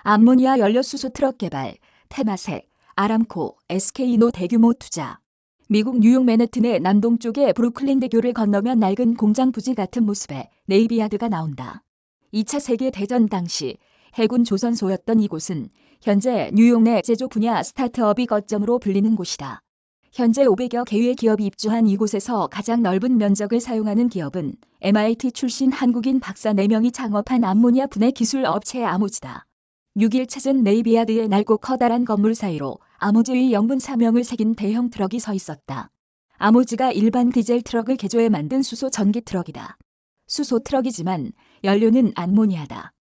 암모니아 연료 수소 트럭 개발, 테마색, 아람코, SK노 대규모 투자. 미국 뉴욕 맨해튼의 남동쪽의 브루클린 대교를 건너면 낡은 공장 부지 같은 모습의 네이비야드가 나온다. 2차 세계대전 당시 해군 조선소였던 이곳은 현재 뉴욕 내 제조 분야 스타트업이 거점으로 불리는 곳이다. 현재 500여 개의 기업이 입주한 이곳에서 가장 넓은 면적을 사용하는 기업은 MIT 출신 한국인 박사 4명이 창업한 암모니아 분해 기술 업체 아모즈다. 6일 찾은 네이비야드의 낡고 커다란 건물 사이로 아모즈의 영문 사명을 새긴 대형 트럭이 서 있었다. 아모즈가 일반 디젤 트럭을 개조해 만든 수소 전기 트럭이다. 수소 트럭이지만 연료는 암모니아다.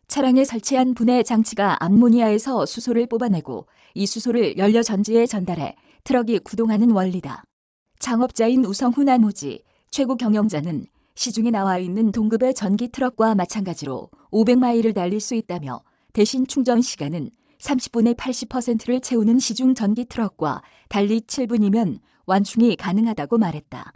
차량에 설치한 분해 장치가 암모니아에서 수소를 뽑아내고 이 수소를 연료 전지에 전달해 트럭이 구동하는 원리다. 창업자인 우성훈 아모즈 최고 경영자는 시중에 나와 있는 동급의 전기 트럭과 마찬가지로 500마일을 달릴 수 있다며 대신 충전 시간은 30분에 80%를 채우는 시중 전기 트럭과 달리 7분이면 완충이 가능하다고 말했다.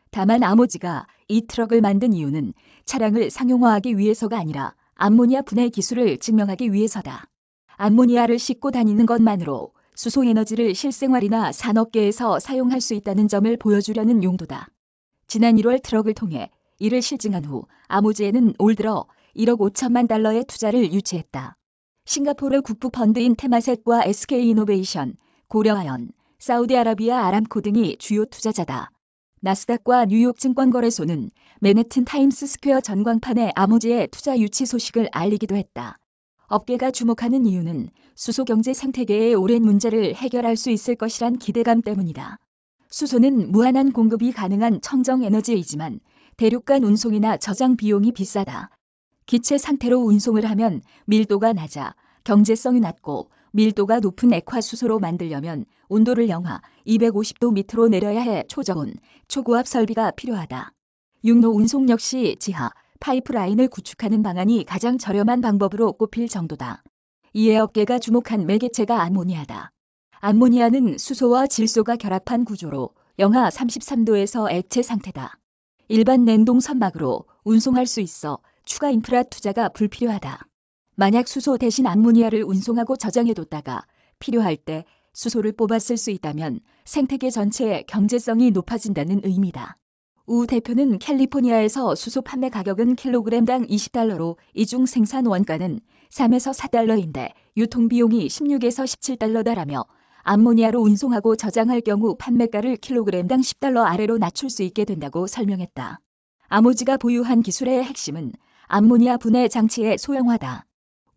다만 아모즈가 이 트럭을 만든 이유는 차량을 상용화하기 위해서가 아니라 암모니아 분해 기술을 증명하기 위해서다. 암모니아를 싣고 다니는 것만으로 수소 에너지를 실생활이나 산업계에서 사용할 수 있다는 점을 보여주려는 용도다. 지난 1월 트럭을 통해 이를 실증한 후 아모즈에는 올 들어 1억 5천만 달러의 투자를 유치했다. 싱가포르 국부펀드인 테마셋과 SK이노베이션, 고려아연, 사우디아라비아 아람코 등이 주요 투자자다. 나스닥과 뉴욕 증권거래소는 맨해튼 타임스 스퀘어 전광판에 아모즈의 투자 유치 소식을 알리기도 했다. 업계가 주목하는 이유는 수소 경제 생태계의 오랜 문제를 해결할 수 있을 것이란 기대감 때문이다. 수소는 무한한 공급이 가능한 청정 에너지이지만 대륙간 운송이나 저장 비용이 비싸다. 기체 상태로 운송을 하면 밀도가 낮아 경제성이 낮고 밀도가 높은 액화수소로 만들려면 온도를 영하 250도 밑으로 내려야 해 초저온, 초고압 설비가 필요하다. 육로 운송 역시 지하, 파이프라인을 구축하는 방안이 가장 저렴한 방법으로 꼽힐 정도다. 이에 업계가 주목한 매개체가 암모니아다. 암모니아는 수소와 질소가 결합한 구조로 영하 33도에서 액체 상태다. 일반 냉동 선박으로 운송할 수 있어 추가 인프라 투자가 불필요하다. 만약 수소 대신 암모니아를 운송하고 저장해뒀다가 필요할 때 수소를 뽑아 쓸 수 있다면 생태계 전체의 경제성이 높아진다는 의미다. 우 대표는 캘리포니아에서 수소 판매 가격은 킬로그램당 $20로 이중 생산 원가는 3에서 4달러인데 유통비용이 16에서 17달러다라며 암모니아로 운송하고 저장할 경우 판매가를 킬로그램당 $10 아래로 낮출 수 있게 된다고 설명했다. 아모즈가 보유한 기술의 핵심은 암모니아 분해 장치의 소형화다.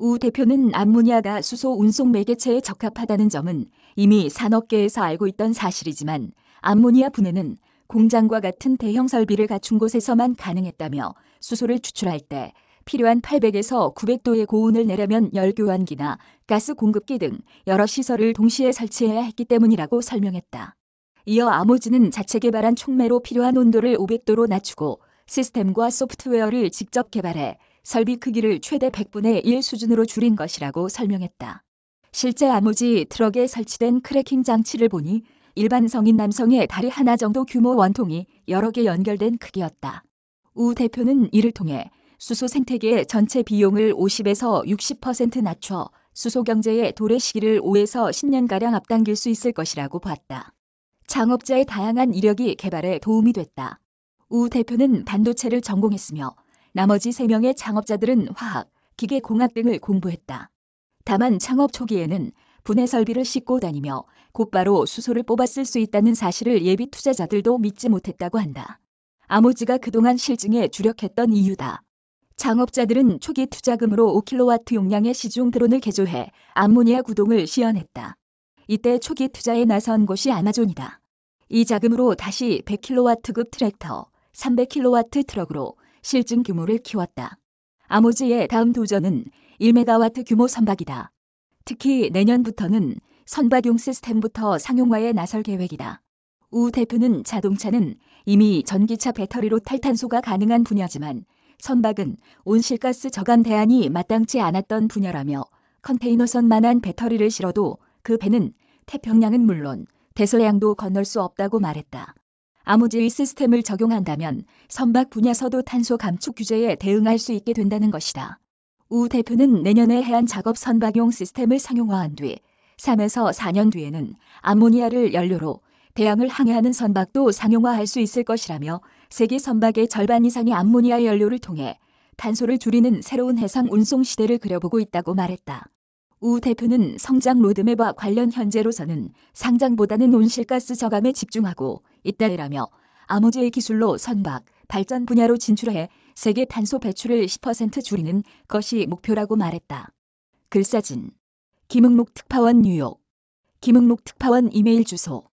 우 대표는 암모니아가 수소 운송 매개체에 적합하다는 점은 이미 산업계에서 알고 있던 사실이지만 암모니아 분해는 공장과 같은 대형 설비를 갖춘 곳에서만 가능했다며 수소를 추출할 때 필요한 800에서 900도의 고온을 내려면 열교환기나 가스 공급기 등 여러 시설을 동시에 설치해야 했기 때문이라고 설명했다. 이어 아모즈는 자체 개발한 촉매로 필요한 온도를 500도로 낮추고 시스템과 소프트웨어를 직접 개발해 설비 크기를 최대 100분의 1 수준으로 줄인 것이라고 설명했다. 실제 아모즈 트럭에 설치된 크래킹 장치를 보니 일반 성인 남성의 다리 하나 정도 규모 원통이 여러 개 연결된 크기였다. 우 대표는 이를 통해 수소 생태계의 전체 비용을 50에서 60% 낮춰 수소 경제의 도래 시기를 5에서 10년가량 앞당길 수 있을 것이라고 봤다. 창업자의 다양한 이력이 개발에 도움이 됐다. 우 대표는 반도체를 전공했으며 나머지 3명의 창업자들은 화학, 기계공학 등을 공부했다. 다만 창업 초기에는 분해 설비를 싣고 다니며 곧바로 수소를 뽑아 쓸 수 있다는 사실을 예비 투자자들도 믿지 못했다고 한다. 아모즈가 그동안 실증에 주력했던 이유다. 창업자들은 초기 투자금으로 5kW 용량의 시중 드론을 개조해 암모니아 구동을 시연했다. 이때 초기 투자에 나선 곳이 아마존이다. 이 자금으로 다시 100kW급 트랙터, 300kW 트럭으로 실증 규모를 키웠다. 아모즈의 다음 도전은 1메가와트 규모 선박이다. 특히 내년부터는 선박용 시스템부터 상용화에 나설 계획이다. 우 대표는 자동차는 이미 전기차 배터리로 탈탄소가 가능한 분야지만 선박은 온실가스 저감 대안이 마땅치 않았던 분야라며 컨테이너선만한 배터리를 실어도 그 배는 태평양은 물론 대서양도 건널 수 없다고 말했다. 아모즈의 시스템을 적용한다면 선박 분야서도 탄소 감축 규제에 대응할 수 있게 된다는 것이다. 우 대표는 내년에 해안 작업 선박용 시스템을 상용화한 뒤 3에서 4년 뒤에는 암모니아를 연료로 대양을 항해하는 선박도 상용화할 수 있을 것이라며 세계 선박의 절반 이상이 암모니아 연료를 통해 탄소를 줄이는 새로운 해상 운송 시대를 그려보고 있다고 말했다. 우 대표는 성장 로드맵과 관련 현재로서는 상장보다는 온실가스 저감에 집중하고 있다라며 아모제의 기술로 선박, 발전 분야로 진출해 세계 탄소 배출을 10% 줄이는 것이 목표라고 말했다. 글사진 김응록 특파원 뉴욕 김응록 특파원 이메일 주소